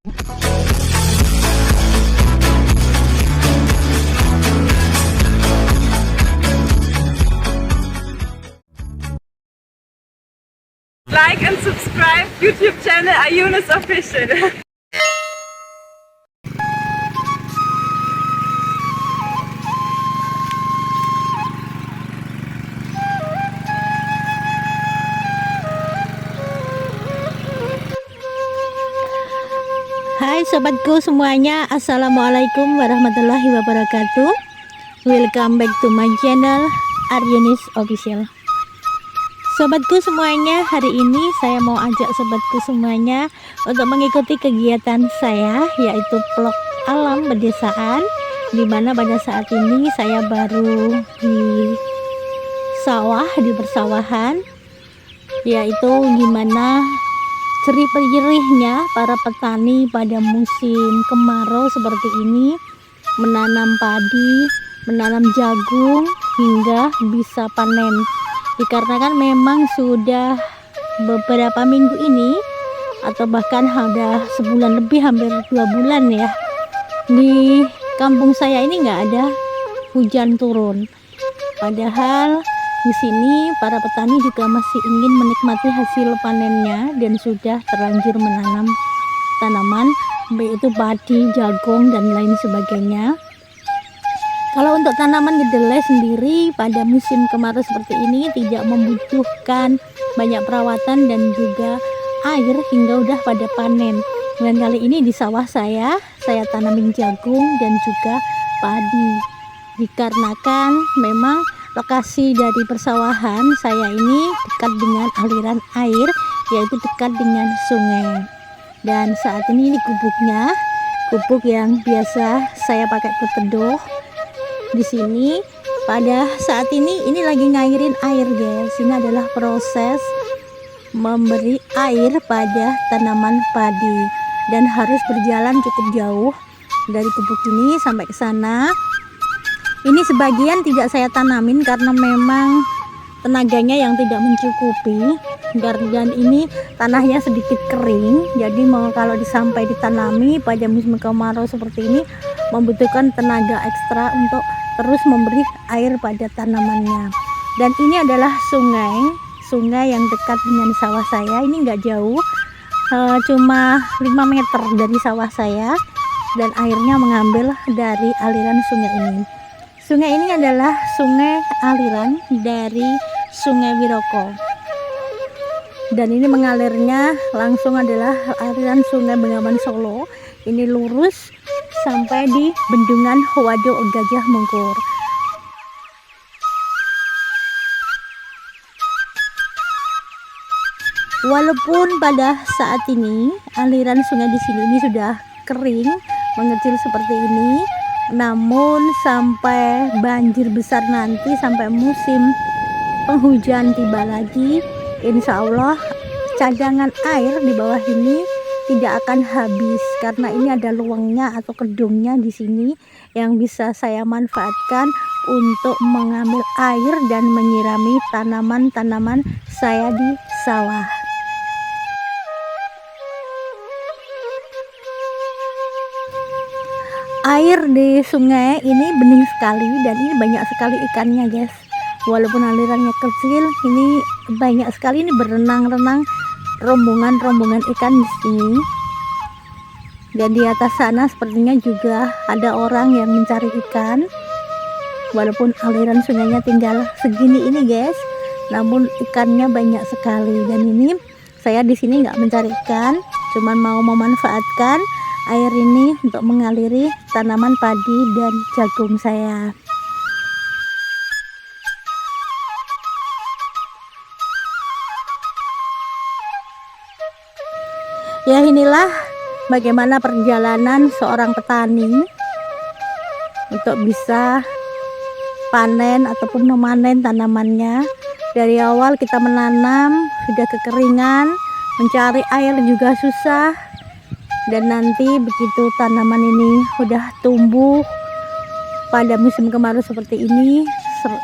Like and subscribe YouTube channel Ayunus Official. Hai sobatku semuanya, assalamualaikum warahmatullahi wabarakatuh. Welcome back to my channel Ayunus Official. Sobatku semuanya, hari ini saya mau ajak sobatku semuanya untuk mengikuti kegiatan saya, yaitu vlog alam pedesaan, dimana pada saat ini saya baru di sawah, di persawahan, yaitu gimana jerih-jerihnya para petani pada musim kemarau seperti ini menanam padi, menanam jagung hingga bisa panen. Dikarenakan memang sudah beberapa minggu ini atau bahkan ada sebulan lebih, hampir 2 bulan ya, di kampung saya ini nggak ada hujan turun. Padahal di sini para petani juga masih ingin menikmati hasil panennya dan sudah terlanjur menanam tanaman, baik itu padi, jagung dan lain sebagainya. Kalau untuk tanaman kedelai sendiri pada musim kemarau seperti ini tidak membutuhkan banyak perawatan dan juga air hingga udah pada panen. Dan kali ini di sawah saya tanamin jagung dan juga padi. Dikarenakan memang lokasi dari persawahan saya ini dekat dengan aliran air, yaitu dekat dengan sungai. Dan saat ini gubuknya, gubuk yang biasa saya pakai berteduh. Di sini pada saat ini lagi ngairin air guys. Ini adalah proses memberi air pada tanaman padi dan harus berjalan cukup jauh dari gubuk ini sampai ke sana. Ini sebagian tidak saya tanamin karena memang tenaganya yang tidak mencukupi, dan ini tanahnya sedikit kering, jadi mau kalau sampai ditanami pada musim kemarau seperti ini membutuhkan tenaga ekstra untuk terus memberi air pada tanamannya. Dan ini adalah sungai yang dekat dengan sawah saya. Ini nggak jauh, cuma 5 meter dari sawah saya, dan airnya mengambil dari aliran sungai ini. Sungai ini adalah sungai aliran dari Sungai Wiroko, dan ini mengalirnya langsung adalah aliran Sungai Bengawan Solo. Ini lurus sampai di Bendungan Waduk Gajah Mungkur. Walaupun pada saat ini aliran sungai di sini ini sudah kering, mengecil seperti ini, namun sampai banjir besar nanti, sampai musim penghujan tiba lagi, insya Allah cadangan air di bawah ini tidak akan habis, karena ini ada luangnya atau kedungnya di sini yang bisa saya manfaatkan untuk mengambil air dan menyirami tanaman-tanaman saya di sawah. Air di sungai ini bening sekali dan ini banyak sekali ikannya guys. Walaupun alirannya kecil, ini banyak sekali, ini berenang-renang rombongan-rombongan ikan di sini. Dan di atas sana sepertinya juga ada orang yang mencari ikan. Walaupun aliran sungainya tinggal segini ini guys, namun ikannya banyak sekali. Dan ini saya di sini nggak mencari ikan, cuman mau memanfaatkan air ini untuk mengaliri tanaman padi dan jagung saya. Ya, inilah bagaimana perjalanan seorang petani untuk bisa panen ataupun memanen tanamannya. Dari awal kita menanam sudah kekeringan, mencari air juga susah, dan nanti begitu tanaman ini sudah tumbuh pada musim kemarau seperti ini,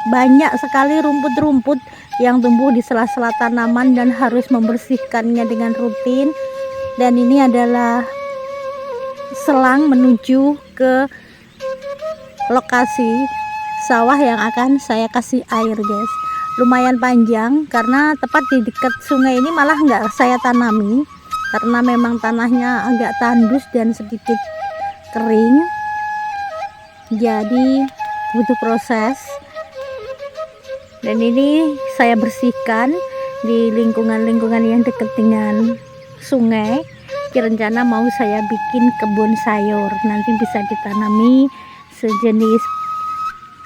banyak sekali rumput-rumput yang tumbuh di sela-sela tanaman dan harus membersihkannya dengan rutin. Dan ini adalah selang menuju ke lokasi sawah yang akan saya kasih air guys. Lumayan panjang karena tepat di dekat sungai ini malah nggak saya tanami karena memang tanahnya agak tandus dan sedikit kering, jadi butuh proses. Dan ini saya bersihkan di lingkungan-lingkungan yang dekat dengan sungai. Rencana mau saya bikin kebun sayur, nanti bisa ditanami sejenis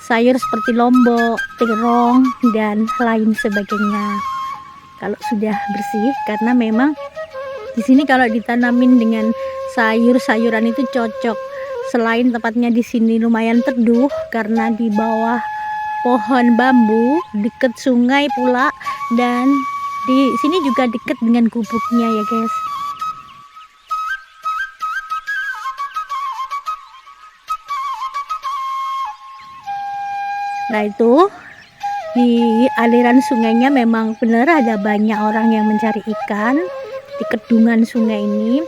sayur seperti lombok, terong, dan lain sebagainya kalau sudah bersih. Karena memang di sini kalau ditanamin dengan sayur-sayuran itu cocok. Selain tempatnya di sini lumayan teduh karena di bawah pohon bambu, deket sungai pula, dan di sini juga deket dengan gubuknya ya guys. Nah itu di aliran sungainya memang benar ada banyak orang yang mencari ikan di kedungan sungai ini,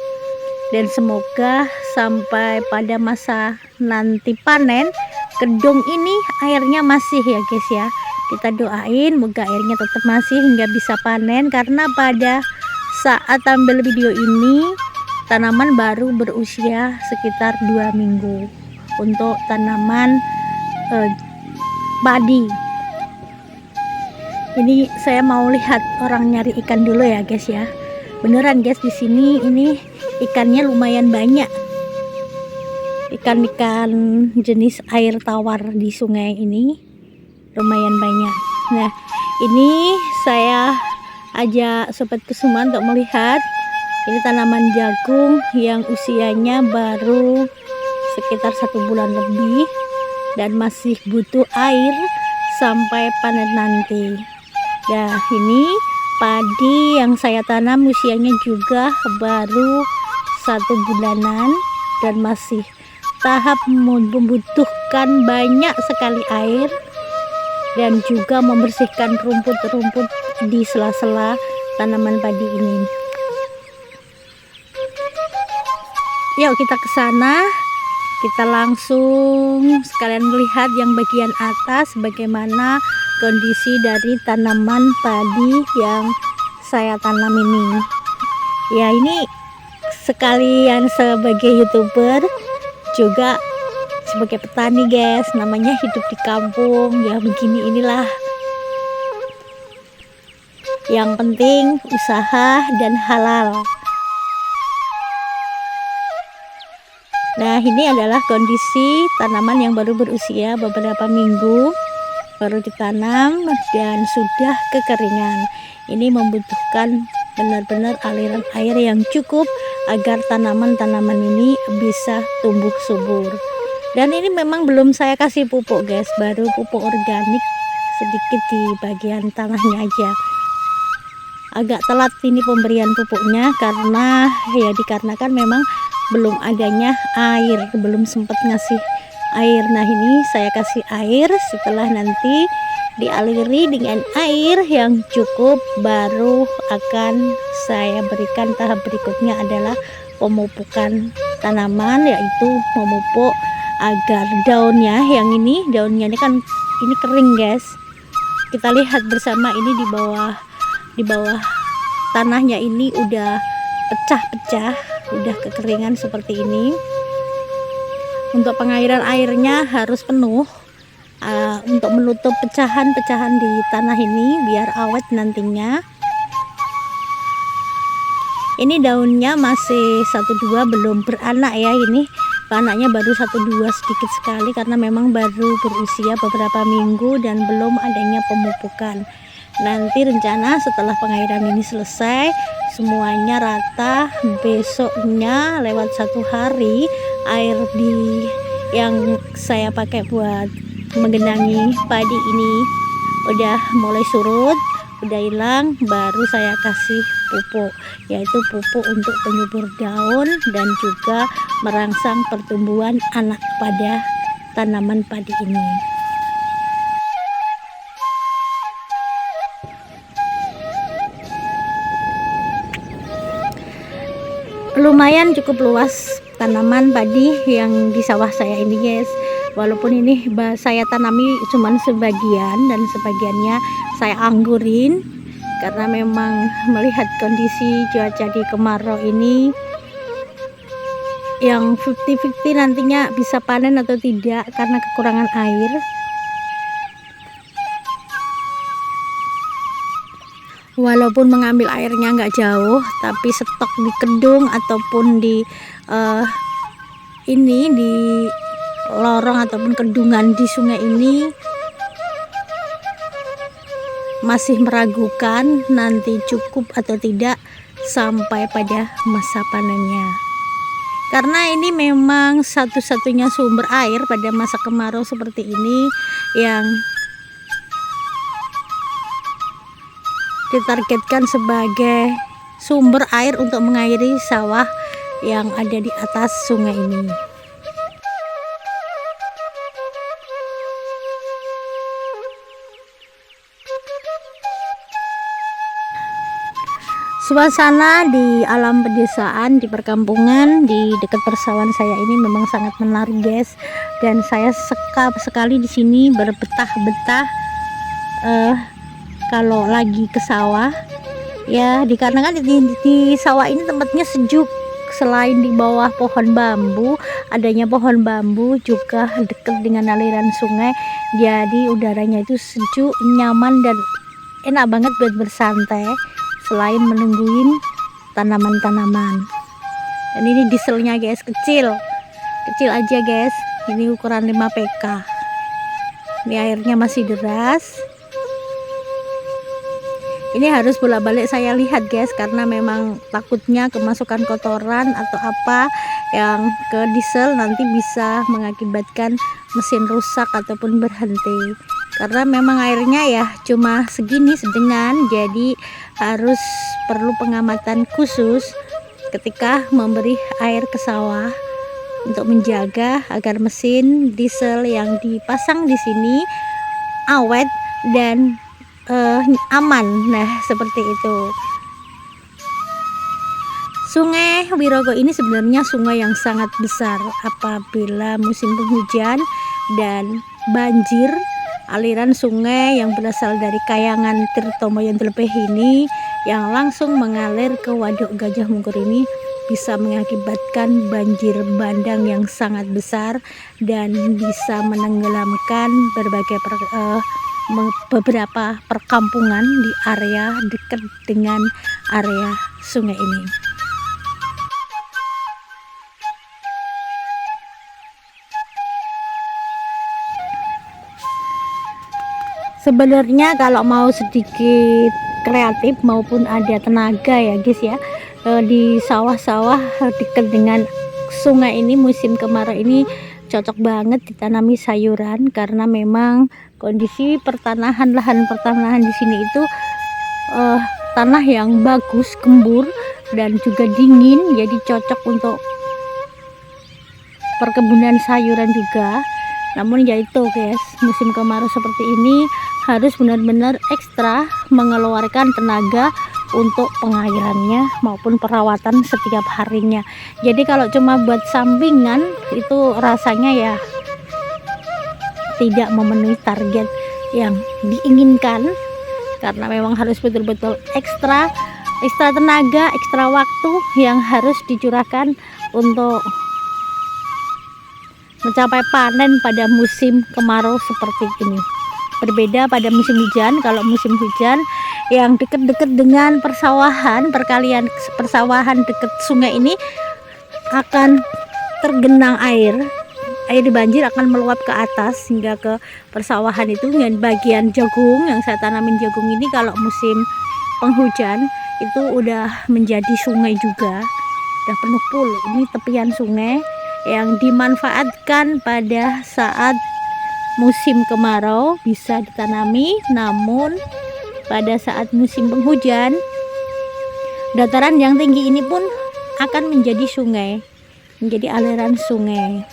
dan semoga sampai pada masa nanti panen kedung ini airnya masih ya guys ya. Kita doain moga airnya tetap masih hingga bisa panen, karena pada saat ambil video ini tanaman baru berusia sekitar 2 minggu untuk tanaman padi. Ini saya mau lihat orang nyari ikan dulu ya guys ya. Beneran guys, di sini ini ikannya lumayan banyak. Ikan-ikan jenis air tawar di sungai ini lumayan banyak. Nah ini saya ajak sobatku semua untuk melihat ini tanaman jagung yang usianya baru sekitar 1 bulan lebih dan masih butuh air sampai panen nanti. Ya ini padi yang saya tanam usianya juga baru 1 bulanan dan masih tahap membutuhkan banyak sekali air dan juga membersihkan rumput-rumput di sela-sela tanaman padi ini. Yuk kita ke sana, kita langsung sekalian melihat yang bagian atas bagaimana kondisi dari tanaman padi yang saya tanam ini. Ya ini sekalian sebagai YouTuber juga sebagai petani guys, namanya hidup di kampung ya, begini inilah. Yang penting usaha dan halal. Nah ini adalah kondisi tanaman yang baru berusia beberapa minggu, baru ditanam dan sudah kekeringan. Ini membutuhkan benar-benar aliran air yang cukup agar tanaman-tanaman ini bisa tumbuh subur. Dan ini memang belum saya kasih pupuk guys, baru pupuk organik sedikit di bagian tanahnya aja. Agak telat ini pemberian pupuknya karena ya dikarenakan memang belum adanya air, belum sempat ngasih air. Nah ini saya kasih air, setelah nanti dialiri dengan air yang cukup baru akan saya berikan tahap berikutnya adalah pemupukan tanaman, yaitu memupuk agar daunnya yang ini, daunnya ini kan ini kering guys. Kita lihat bersama ini di bawah tanahnya ini udah pecah-pecah, udah kekeringan seperti ini. Untuk pengairan airnya harus penuh untuk menutup pecahan-pecahan di tanah ini biar awet nantinya. Ini daunnya masih 1-2 belum beranak ya, ini anaknya baru 1-2 sedikit sekali karena memang baru berusia beberapa minggu dan belum adanya pemupukan. Nanti rencana setelah pengairan ini selesai semuanya rata, besoknya lewat 1 hari air yang saya pakai buat menggenangi padi ini udah mulai surut, udah hilang, baru saya kasih pupuk, yaitu pupuk untuk penyubur daun dan juga merangsang pertumbuhan anak pada tanaman padi ini. lumayan cukup luas tanaman padi yang di sawah saya ini guys. Walaupun ini saya tanami cuman sebagian dan sebagiannya saya anggurin, karena memang melihat kondisi cuaca di kemarau ini yang 50-50 nantinya bisa panen atau tidak karena kekurangan air. Walaupun mengambil airnya nggak jauh, tapi stok di kedung ataupun di di lorong ataupun kedungan di sungai ini masih meragukan nanti cukup atau tidak sampai pada masa panennya. Karena ini memang satu-satunya sumber air pada masa kemarau seperti ini yang ditargetkan sebagai sumber air untuk mengairi sawah yang ada di atas sungai ini. Suasana di alam pedesaan, di perkampungan, di dekat persawahan saya ini memang sangat menarik guys, dan saya suka sekali di sini berbetah-betah kalau lagi ke sawah ya, dikarenakan di sawah ini tempatnya sejuk. Selain di bawah pohon bambu, adanya pohon bambu juga dekat dengan aliran sungai, jadi udaranya itu sejuk, nyaman, dan enak banget buat bersantai selain menungguin tanaman-tanaman. Dan ini dieselnya guys, kecil aja guys, ini ukuran 5 PK. Ini airnya masih deras. Ini harus bolak-balik saya lihat guys, karena memang takutnya kemasukan kotoran atau apa yang ke diesel nanti bisa mengakibatkan mesin rusak ataupun berhenti. Karena memang airnya ya cuma segini sedengan, jadi harus perlu pengamatan khusus ketika memberi air ke sawah untuk menjaga agar mesin diesel yang dipasang di sini awet dan aman. Nah, seperti itu. Sungai Wirogo ini sebenarnya sungai yang sangat besar. Apabila musim penghujan dan banjir, aliran sungai yang berasal dari Kayangan Tirtomoyo Tlepeh ini yang langsung mengalir ke Waduk Gajah Mungkur ini bisa mengakibatkan banjir bandang yang sangat besar dan bisa menenggelamkan beberapa perkampungan di area dekat dengan area sungai ini. Sebenarnya kalau mau sedikit kreatif maupun ada tenaga ya guys ya, di sawah-sawah dekat dengan sungai ini musim kemarau ini cocok banget ditanami sayuran, karena memang kondisi lahan pertanahan di sini itu tanah yang bagus, gembur, dan juga dingin, jadi cocok untuk perkebunan sayuran juga. Namun ya itu guys, musim kemarau seperti ini harus benar-benar ekstra mengeluarkan tenaga untuk pengairannya maupun perawatan setiap harinya. Jadi kalau cuma buat sampingan itu rasanya ya tidak memenuhi target yang diinginkan, karena memang harus betul-betul ekstra tenaga, ekstra waktu yang harus dicurahkan untuk mencapai panen pada musim kemarau seperti ini. Berbeda pada musim hujan. Kalau musim hujan yang dekat-dekat dengan persawahan, persawahan dekat sungai ini akan tergenang air banjir akan meluap ke atas hingga ke persawahan itu. Dan bagian jagung yang saya tanamin jagung ini kalau musim penghujan itu udah menjadi sungai juga, udah penuh full. Ini tepian sungai yang dimanfaatkan pada saat musim kemarau bisa ditanami, namun pada saat musim penghujan dataran yang tinggi ini pun akan menjadi sungai, menjadi aliran sungai,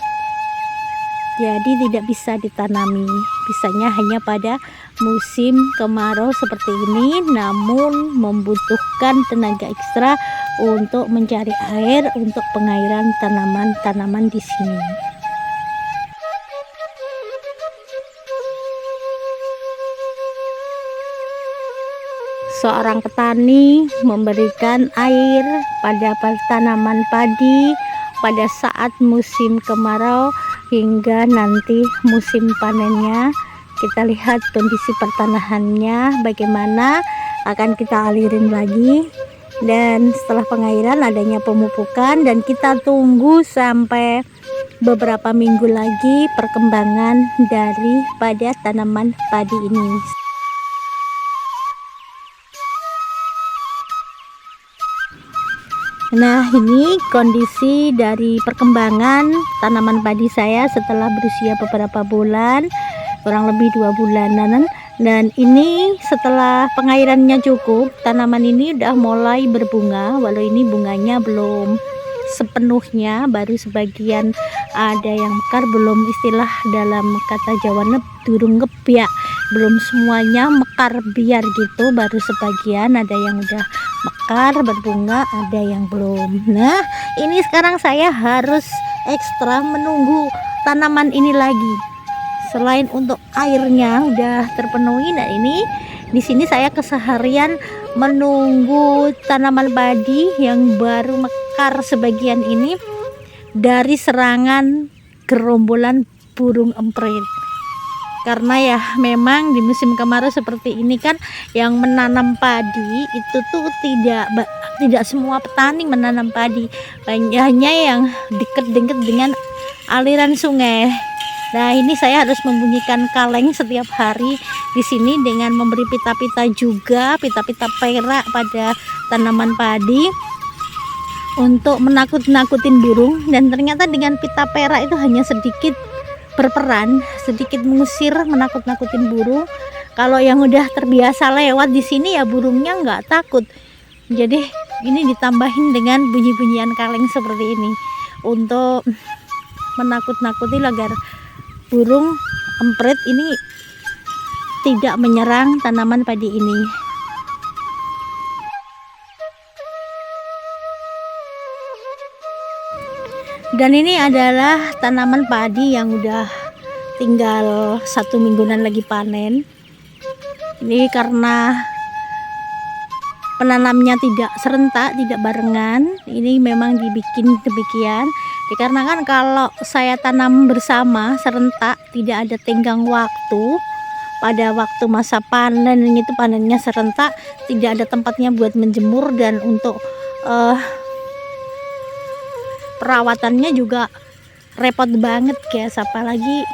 jadi tidak bisa ditanami. Bisanya hanya pada musim kemarau seperti ini, namun membutuhkan tenaga ekstra untuk mencari air untuk pengairan tanaman-tanaman di sini. Seorang petani memberikan air pada tanaman padi pada saat musim kemarau hingga nanti musim panennya. Kita lihat kondisi pertanahannya bagaimana, akan kita alirin lagi, dan setelah pengairan adanya pemupukan, dan kita tunggu sampai beberapa minggu lagi perkembangan daripada tanaman padi ini. Nah, ini kondisi dari perkembangan tanaman padi saya setelah berusia beberapa bulan, kurang lebih 2 bulanan. Dan ini setelah pengairannya cukup, tanaman ini udah mulai berbunga, walau ini bunganya belum sepenuhnya, baru sebagian ada yang mekar, belum, istilah dalam kata Jawa durung ngebyak, belum semuanya mekar biar gitu, baru sebagian ada yang udah mekar berbunga, ada yang belum. Nah, ini sekarang saya harus ekstra menunggu tanaman ini lagi. Selain untuk airnya udah terpenuhi, nah ini di sini saya keseharian menunggu tanaman padi yang baru mekar sebagian ini dari serangan gerombolan burung emprit. Karena ya memang di musim kemarau seperti ini kan yang menanam padi itu tuh tidak semua petani menanam padi, hanya yang dekat-dekat dengan aliran sungai. Nah, ini saya harus membunyikan kaleng setiap hari di sini dengan memberi pita-pita juga, pita-pita perak pada tanaman padi untuk menakut-nakutin burung. Dan ternyata dengan pita perak itu hanya sedikit berperan, sedikit mengusir, menakut-nakutin burung. Kalau yang udah terbiasa lewat di sini ya burungnya nggak takut. Jadi ini ditambahin dengan bunyi-bunyian kaleng seperti ini untuk menakut-nakuti agar burung emprit ini tidak menyerang tanaman padi ini. Dan ini adalah tanaman padi yang udah tinggal 1 mingguan lagi panen. Ini karena penanamnya tidak serentak, tidak barengan, ini memang dibikin demikian. Dikarenakan kalau saya tanam bersama serentak, tidak ada tenggang waktu. Pada waktu masa panen itu panennya serentak, tidak ada tempatnya buat menjemur, dan untuk perawatannya juga repot banget guys, apalagi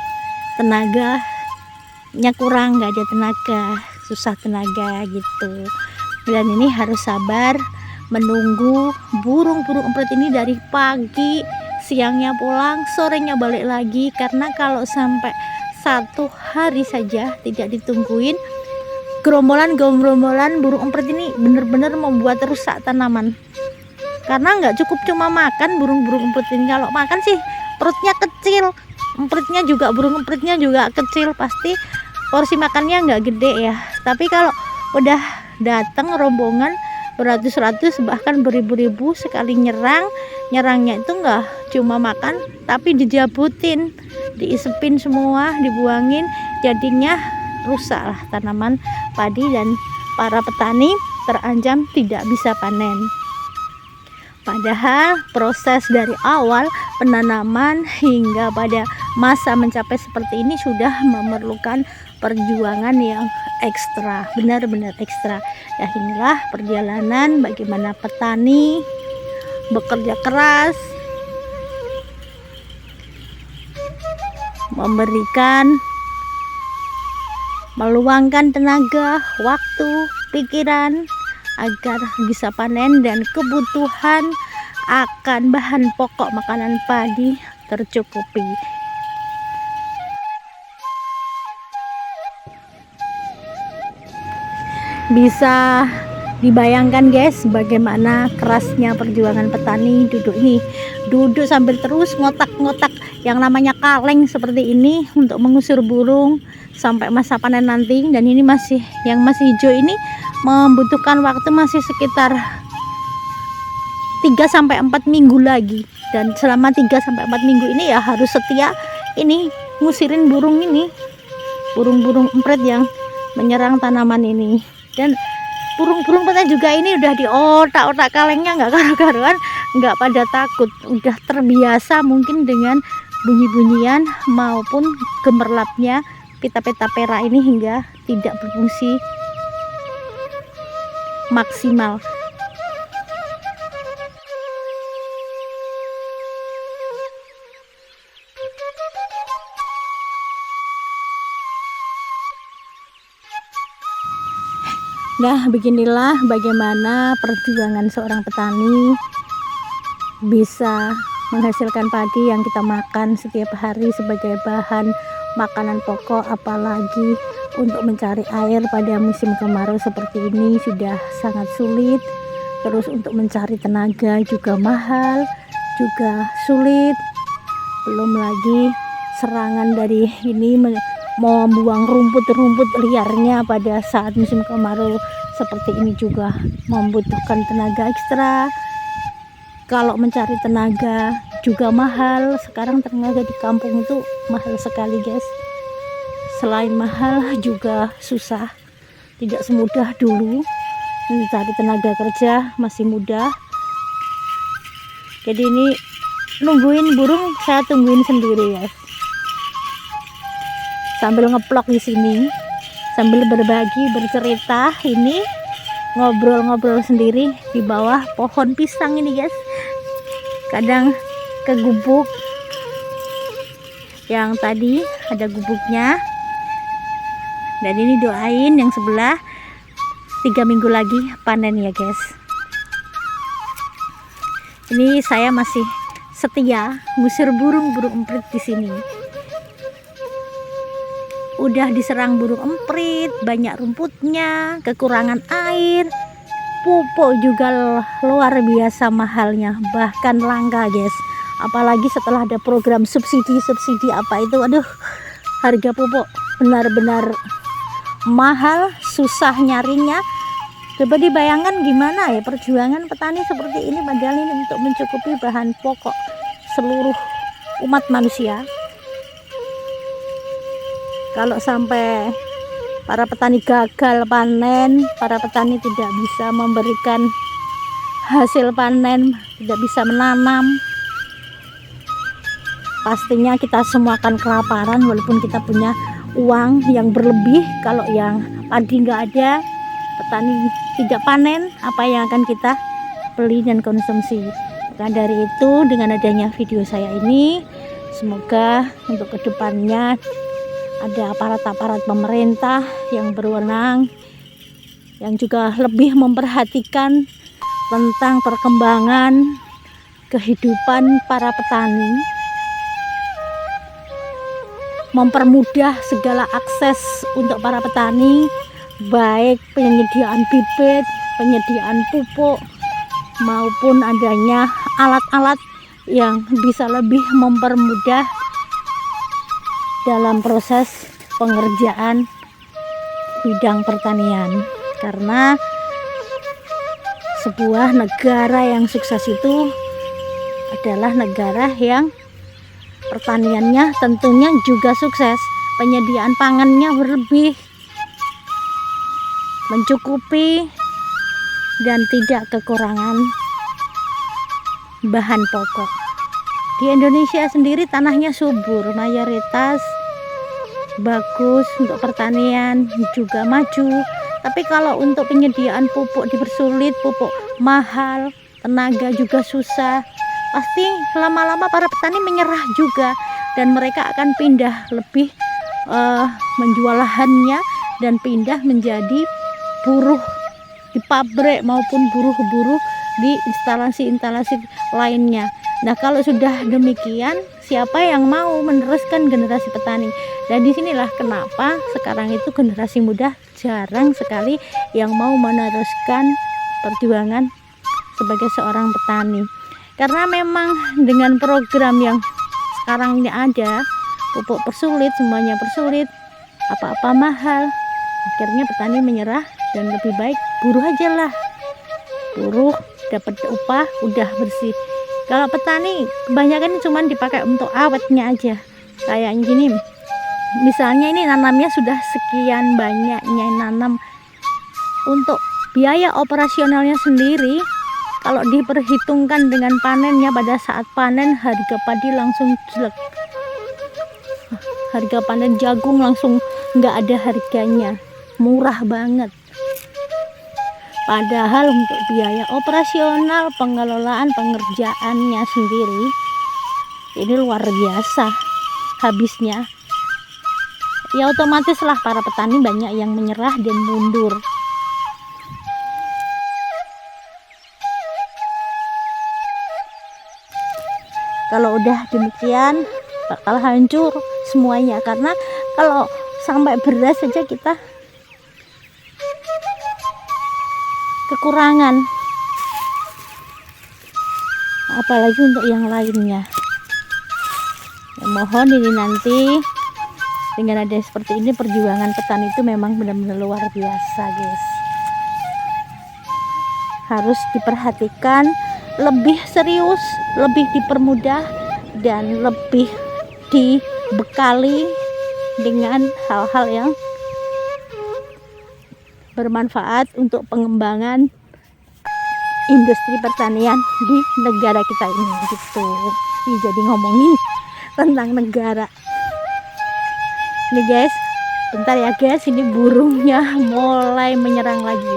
tenaganya kurang, nggak ada tenaga, susah tenaga gitu. Dan ini harus sabar menunggu burung-burung emprit ini dari pagi, siangnya pulang, sorenya balik lagi. Karena kalau sampai 1 hari saja tidak ditungguin, gerombolan burung emprit ini benar-benar membuat rusak tanaman. Karena nggak cukup cuma makan burung-burung emprit ini, kalau makan sih perutnya kecil, empritnya juga, burung empritnya juga kecil, pasti porsi makannya nggak gede ya. Tapi kalau udah datang rombongan beratus-ratus bahkan beribu-ribu sekali nyerangnya itu nggak cuma makan, tapi dijabutin, diisepin semua, dibuangin, jadinya rusaklah tanaman padi dan para petani terancam tidak bisa panen. Padahal proses dari awal penanaman hingga pada masa mencapai seperti ini sudah memerlukan perjuangan yang ekstra, benar-benar ekstra. Ya, inilah perjalanan bagaimana petani bekerja keras meluangkan tenaga, waktu, pikiran agar bisa panen dan kebutuhan akan bahan pokok makanan padi tercukupi. Bisa dibayangkan guys bagaimana kerasnya perjuangan petani duduk sambil terus ngotak-ngotak yang namanya kaleng seperti ini untuk mengusir burung sampai masa panen nanti. Dan ini yang masih hijau ini membutuhkan waktu masih sekitar 3 sampai 4 minggu lagi, dan selama 3 sampai 4 minggu ini ya harus setia ini ngusirin burung ini, burung-burung emprit yang menyerang tanaman ini. Dan burung-burung petani juga ini udah di otak-otak kalengnya nggak karu-karuan, nggak pada takut, udah terbiasa mungkin dengan bunyi-bunyian maupun gemerlapnya pita-pita perak ini hingga tidak berfungsi maksimal. Nah, beginilah bagaimana perjuangan seorang petani bisa menghasilkan padi yang kita makan setiap hari sebagai bahan makanan pokok, apalagi untuk mencari air pada musim kemarau seperti ini sudah sangat sulit. Terus untuk mencari tenaga juga mahal, juga sulit. Belum lagi serangan dari ini mau membuang rumput-rumput liarnya pada saat musim kemarau seperti ini juga membutuhkan tenaga ekstra. Kalau mencari tenaga juga mahal. Sekarang tenaga di kampung itu mahal sekali, guys. Selain mahal juga susah, tidak semudah dulu. Mencari tenaga kerja masih mudah. Jadi ini nungguin burung, saya tungguin sendiri, guys. Sambil ngeplok di sini, sambil berbagi, bercerita, ini ngobrol-ngobrol sendiri di bawah pohon pisang ini, guys. Kadang ke gubuk yang tadi ada gubuknya, dan ini doain yang sebelah 3 minggu lagi panen ya, guys. Ini saya masih setia ngusir burung-burung emprit di sini. Udah diserang burung emprit, banyak rumputnya, kekurangan air, pupuk juga luar biasa mahalnya, bahkan langka, guys. Apalagi setelah ada program subsidi apa itu, aduh, harga pupuk benar-benar mahal, susah nyarinya. Coba dibayangkan gimana ya perjuangan petani seperti ini, padahal ini untuk mencukupi bahan pokok seluruh umat manusia. Kalau sampai para petani gagal panen, para petani tidak bisa memberikan hasil panen, tidak bisa menanam, pastinya kita semua akan kelaparan walaupun kita punya uang yang berlebih. Kalau yang padi nggak ada, petani tidak panen, apa yang akan kita beli dan konsumsi? Maka dari itu, dengan adanya video saya ini, semoga untuk kedepannya ada aparat-aparat pemerintah yang berwenang, yang juga lebih memperhatikan tentang perkembangan kehidupan para petani, mempermudah segala akses untuk para petani, baik penyediaan bibit, penyediaan pupuk, maupun adanya alat-alat yang bisa lebih mempermudah dalam proses pengerjaan bidang pertanian. Karena sebuah negara yang sukses itu adalah negara yang pertaniannya tentunya juga sukses, penyediaan pangannya berlebih, mencukupi, dan tidak kekurangan bahan pokok. Di Indonesia sendiri tanahnya subur, mayoritas bagus untuk pertanian, juga maju. Tapi kalau untuk penyediaan pupuk dipersulit, pupuk mahal, tenaga juga susah, pasti lama-lama para petani menyerah juga, dan mereka akan pindah lebih menjual lahannya dan pindah menjadi buruh di pabrik maupun buruh-buruh di instalasi-instalasi lainnya. Nah, kalau sudah demikian, siapa yang mau meneruskan generasi petani? Dan disinilah kenapa sekarang itu generasi muda jarang sekali yang mau meneruskan perjuangan sebagai seorang petani. Karena memang dengan program yang sekarang ini ada, pupuk persulit, semuanya persulit, apa-apa mahal, akhirnya petani menyerah dan lebih baik buruh aja lah. Buruh dapat upah, udah bersih. Kalau petani kebanyakan cuma dipakai untuk awetnya aja. Kayak gini, misalnya ini nanamnya sudah sekian banyaknya nanam, untuk biaya operasionalnya sendiri kalau diperhitungkan dengan panennya, pada saat panen harga padi langsung jelek, harga panen jagung langsung nggak ada harganya, murah banget. Padahal untuk biaya operasional, pengelolaan, pengerjaannya sendiri ini luar biasa habisnya. Ya otomatis lah para petani banyak yang menyerah dan mundur. Kalau udah demikian bakal hancur semuanya, karena kalau sampai beras saja kita kekurangan, apalagi untuk yang lainnya. Ya, mohon ini nanti dengan ada seperti ini, perjuangan petani itu memang benar-benar luar biasa guys, harus diperhatikan lebih serius, lebih dipermudah, dan lebih dibekali dengan hal-hal yang bermanfaat untuk pengembangan industri pertanian di negara kita ini gitu. Ini jadi ngomongin tentang negara. Ini guys, bentar ya guys, ini burungnya mulai menyerang lagi.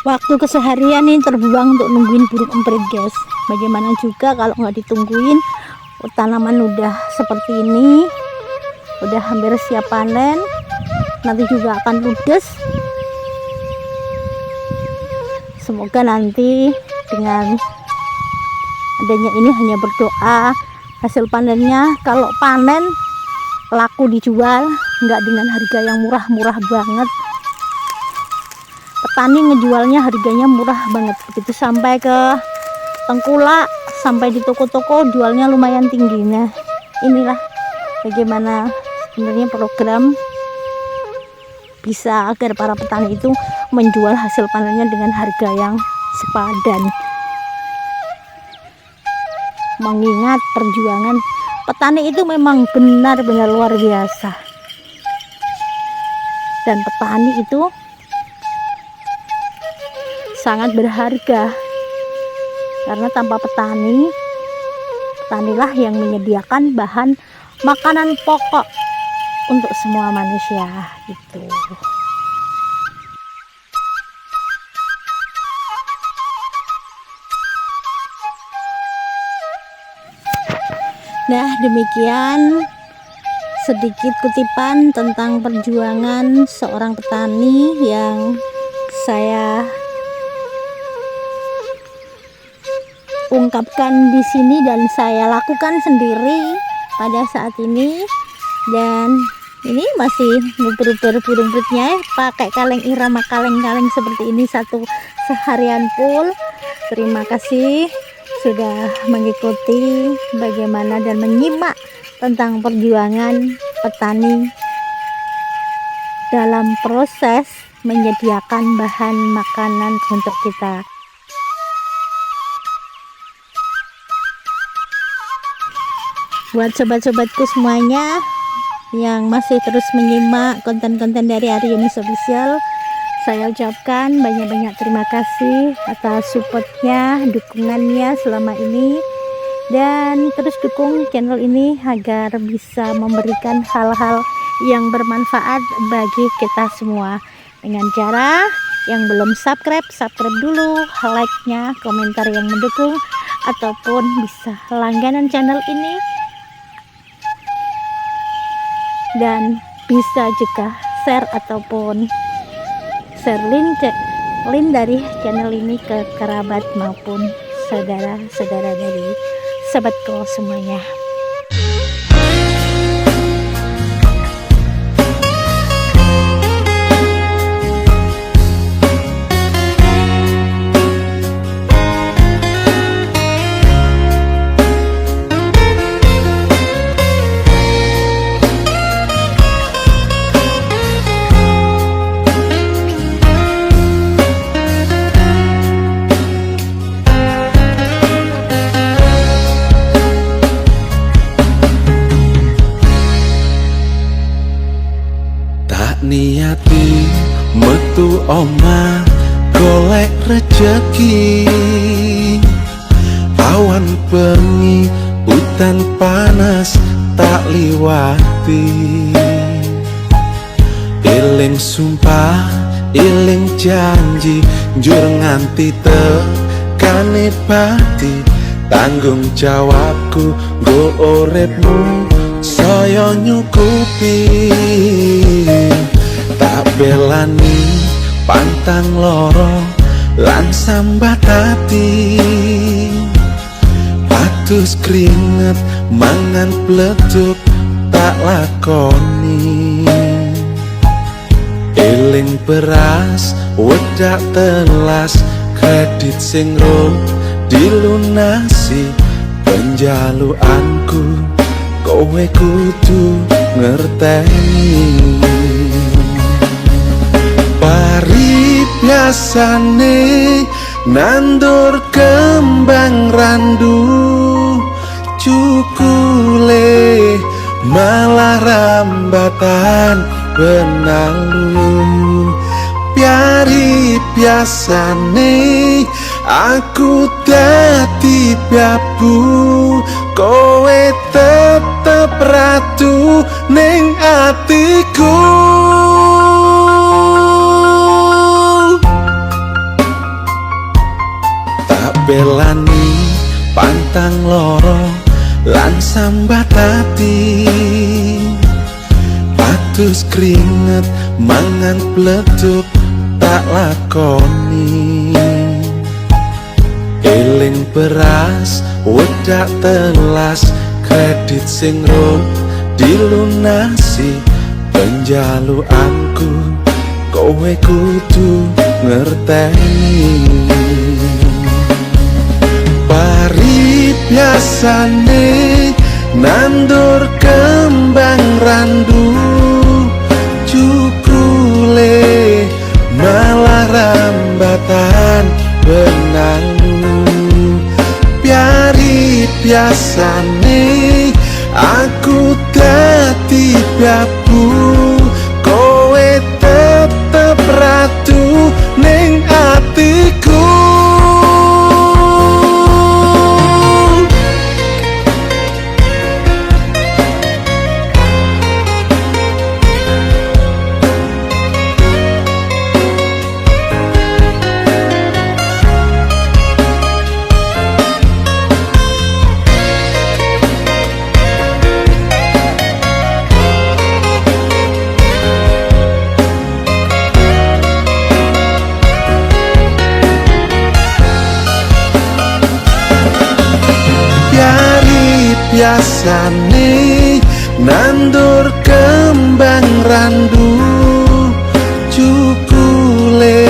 Waktu keseharian ini terbuang untuk nungguin burung emprit guys. Bagaimana juga kalau nggak ditungguin, tanaman udah seperti ini, udah hampir siap panen, nanti juga akan ludes. Semoga nanti dengan adanya ini hanya berdoa hasil panennya kalau panen laku dijual, nggak dengan harga yang murah-murah banget. Petani ngejualnya harganya murah banget, begitu sampai ke tengkulak, sampai di toko-toko jualnya lumayan tinggi. Nah, inilah bagaimana sebenarnya program bisa agar para petani itu menjual hasil panennya dengan harga yang sepadan. Mengingat perjuangan petani itu memang benar-benar luar biasa, dan petani itu sangat berharga, karena tanpa petani, petanilah yang menyediakan bahan makanan pokok untuk semua manusia gitu. Nah, demikian sedikit kutipan tentang perjuangan seorang petani yang saya ungkapkan di sini dan saya lakukan sendiri pada saat ini. Dan ini masih nguber-nguber burung empritnya pakai kaleng irama, kaleng-kaleng seperti ini satu seharian full. Terima kasih sudah mengikuti bagaimana dan menyimak tentang perjuangan petani dalam proses menyediakan bahan makanan untuk kita. Buat sobat-sobatku semuanya yang masih terus menyimak konten-konten dari Aryunis Official, saya ucapkan banyak-banyak terima kasih atas supportnya, dukungannya selama ini, dan terus dukung channel ini agar bisa memberikan hal-hal yang bermanfaat bagi kita semua dengan cara yang belum subscribe dulu, like-nya, komentar yang mendukung, ataupun bisa langganan channel ini, dan bisa juga share ataupun share link dari channel ini ke kerabat maupun saudara-saudara dari sobatku semuanya. hati metu oma golek rejeki. Awan bengi udan panas tak liwati. Eling sumpah, eling janji, njur nganti tekane pati. Tanggung jawabku nggo uripmu saya nyukupi. Tak belani pantang loro lan sambat hati. Atus keringet mangan pleduk tak lakoni. Eling beras wedak telas kredit sing ro dilunasi. Penjaluanku kowe kudu ngerteni. Pari biasane nandur kembang randu, cukule malah rambatan benalu. Piari biasane aku dadi babu, kowe tetep ratu ning atiku. Tak belani pantang loro lan sambat hati. Atus keringet mangan pleduk tak lakoni. Eling beras wedak telas kredit sing ro dilunasi. Penjaluanku kowe kudu ngerteni. Pari biasane nandur kembang randu, cukule malah rambatan benalu. Piari biasane aku dadi babu, kowe tetep ratu ning atiku. Biasane nandur kembang randu, cukule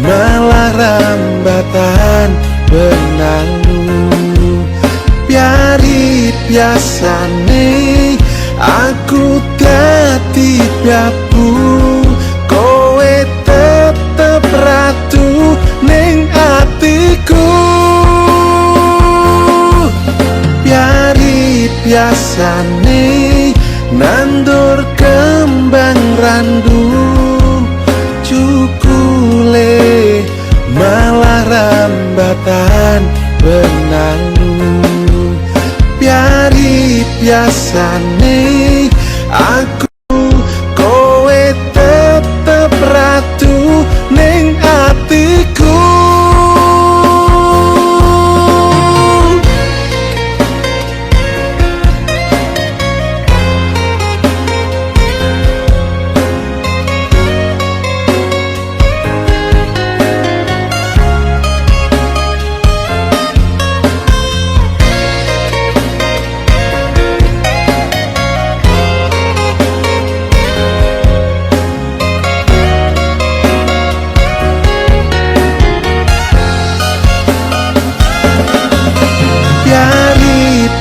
malah rambatan benalu. Piari biasane aku dadi babu, kowe tetep ratu ning atiku. Biasane nandur kembang randu, cukule malah rambatan benalu. Piari biasane aku kowe tetep ratu ning atiku.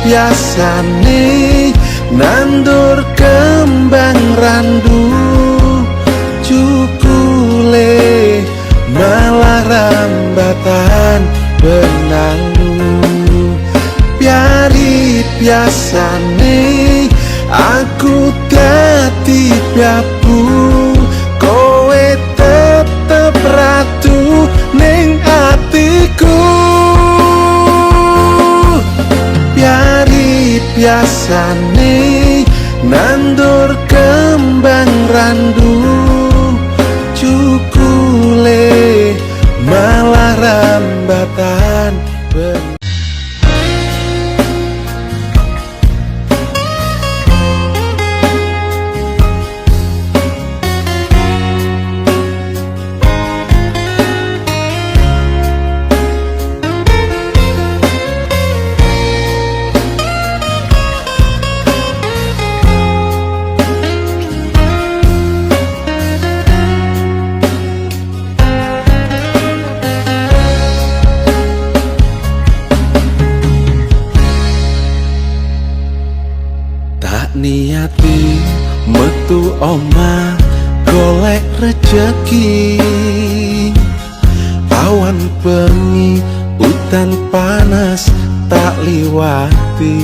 Biasane nandur kembang randu, cukule malah rambatan benalu. Piari biasane aku dadi babu, biasane nandur kembang randu, cukule malah rambatan. Niati metu oma golek rejeki, awan bengi udan panas tak liwati.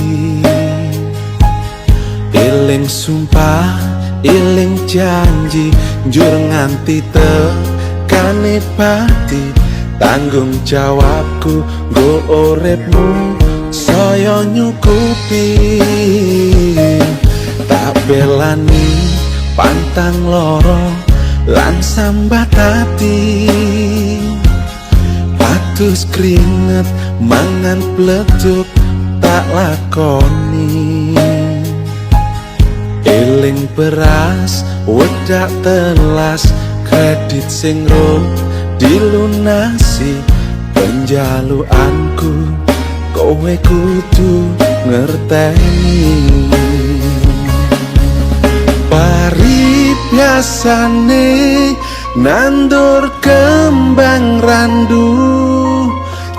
Eling sumpah eling janji njur nganti tekane pati, tanggung jawabku nggo uripmu saya nyukupi. Tak belani pantang loro lan sambat hati, atus keringet mangan pleduk tak lakoni. Eling beras wedak telas kredit sing ro dilunasi, penjaluanku kowe kudu ngerteni. Pari biasane nandur kembang randu,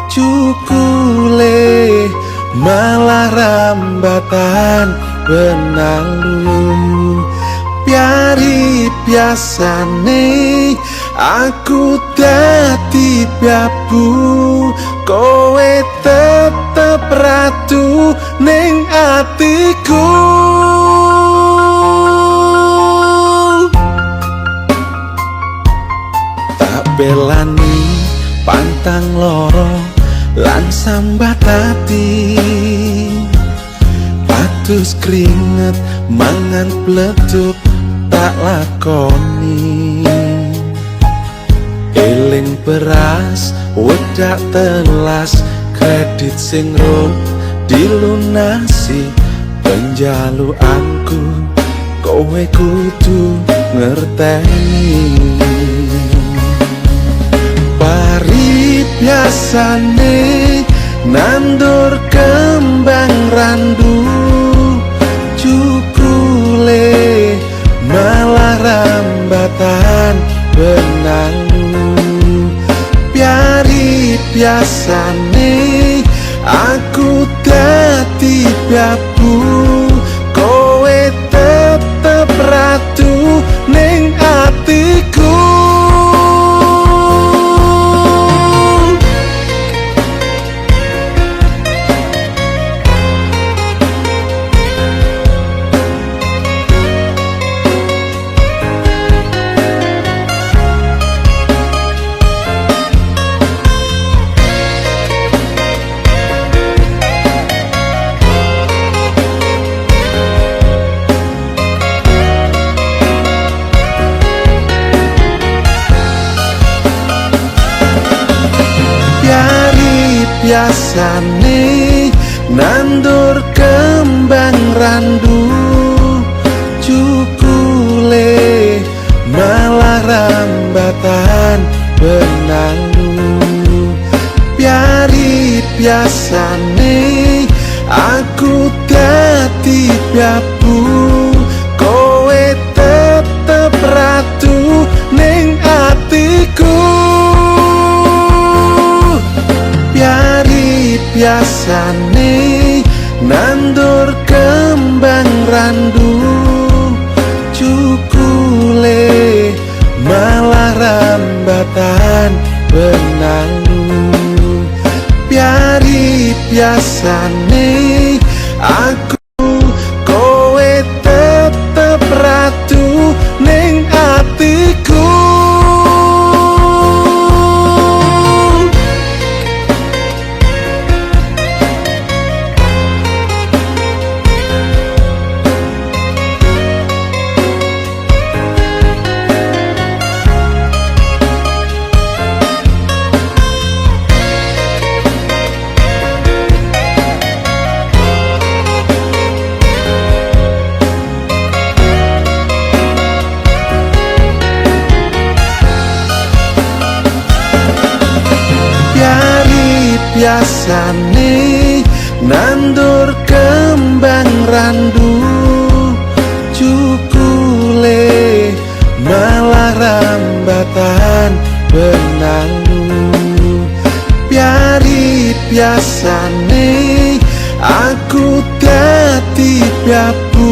cukule malah rambatan benalu. Piari biasane aku dadi babu, kowe tetep ratu ning atiku. Tak belani pantang loro lan sambat hati, atus keringet mangan pleduk tak lakoni. Eling beras wedak telas kredit sing ro dilunasi, penjaluanku kowe kudu ngerteni. Pari biasane nandur kembang randu, cukule malah rambatan benalu. Piari biasane aku dadi babu, kowe tetep ratu ning atiku. Biasane nandur kembang randu, cukule malah rambatan benalu. Piari biasane aku dadi babu, kowe tetep ratu ning atiku. Piari biasane nandur kembang randu, cukule malah rambatan benalu. Piari biasane aku kowe tetep ratu ning atiku. biasane nandur kembang randu cukule malah rambatan benalu biari biasane aku dadi piabu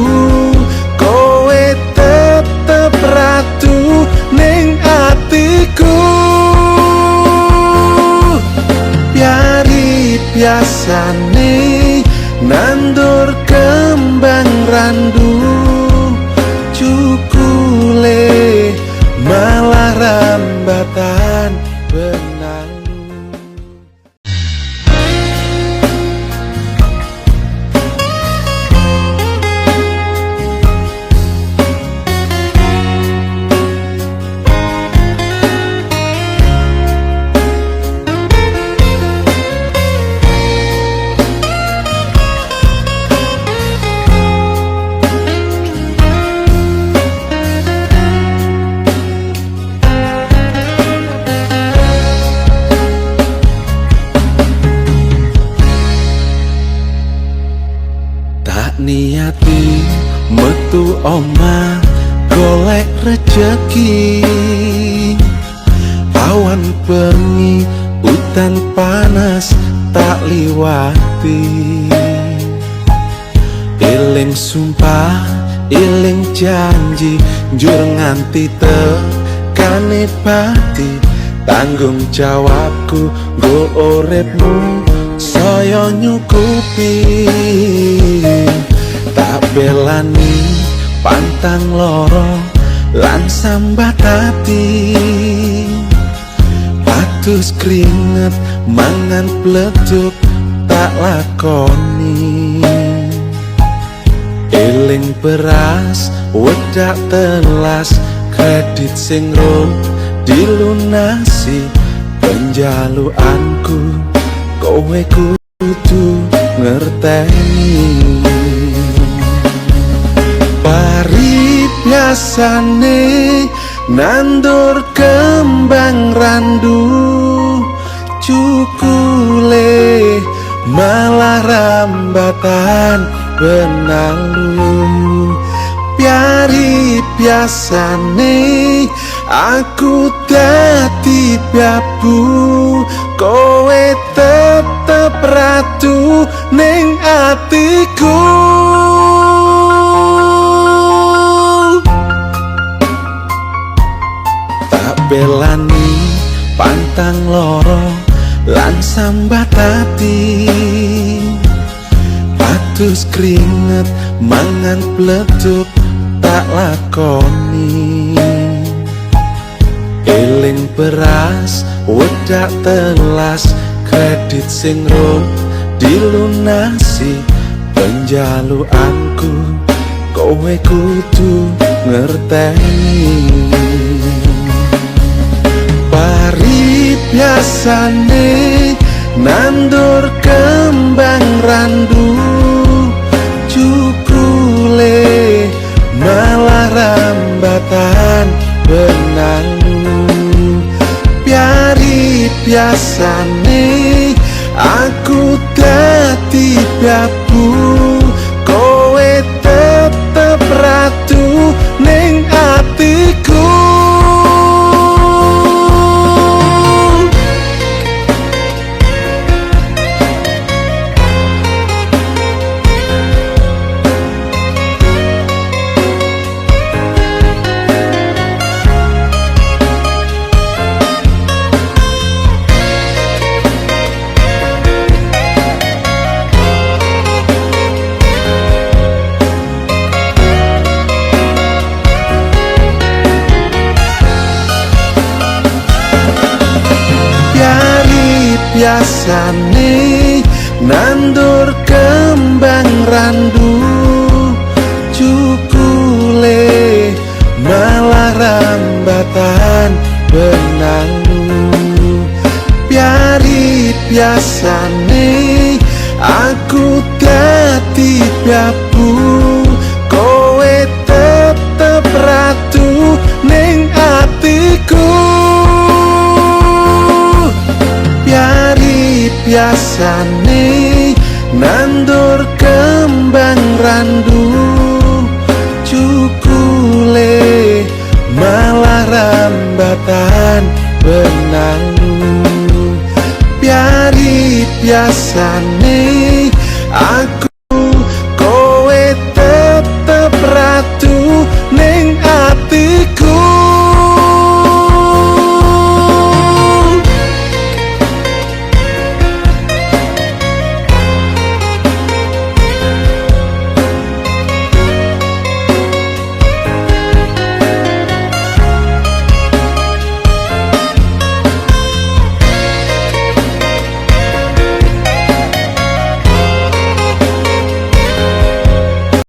kowe tetep ratu ning atiku biari biasane nandur kembang randu cukule malah rambatan benalu. Niati metu oma golek rejeki awan bengi udan panas tak liwati eling sumpah eling janji njur nganti tekane pati tanggung jawabku nggo uripmu saya nyukupi tak belani pantang loro lan sambat hati atus keringet mangan pleduk tak lakoni eling beras wedak telas kredit sing rum dilunasi penjaluanku kowe kudu ngerteni pari biasane nandur kembang randu cukule malah rambatan benalu biari biasane aku dadi piabu kowe tetep ratu ning atiku tak belani pantang loro lan sambat hati atus keringet mangan pleduk tak lakoni eling beras wedak telas kredit sing rum dilunasi penjaluanku kowe kudu ngerteni pari biasane nandur kembang randu cukule malah rambatan benalu biari biasane aku dadi piabu kowe tetep ratu ning atiku biasane nandur kembang randu cukule malah rambatan benalu biari biasane aku dadi piabu kowe tetep ratu ning atiku biasane nandur kembang randu cukule malah rambatan benangmu biari biasane aku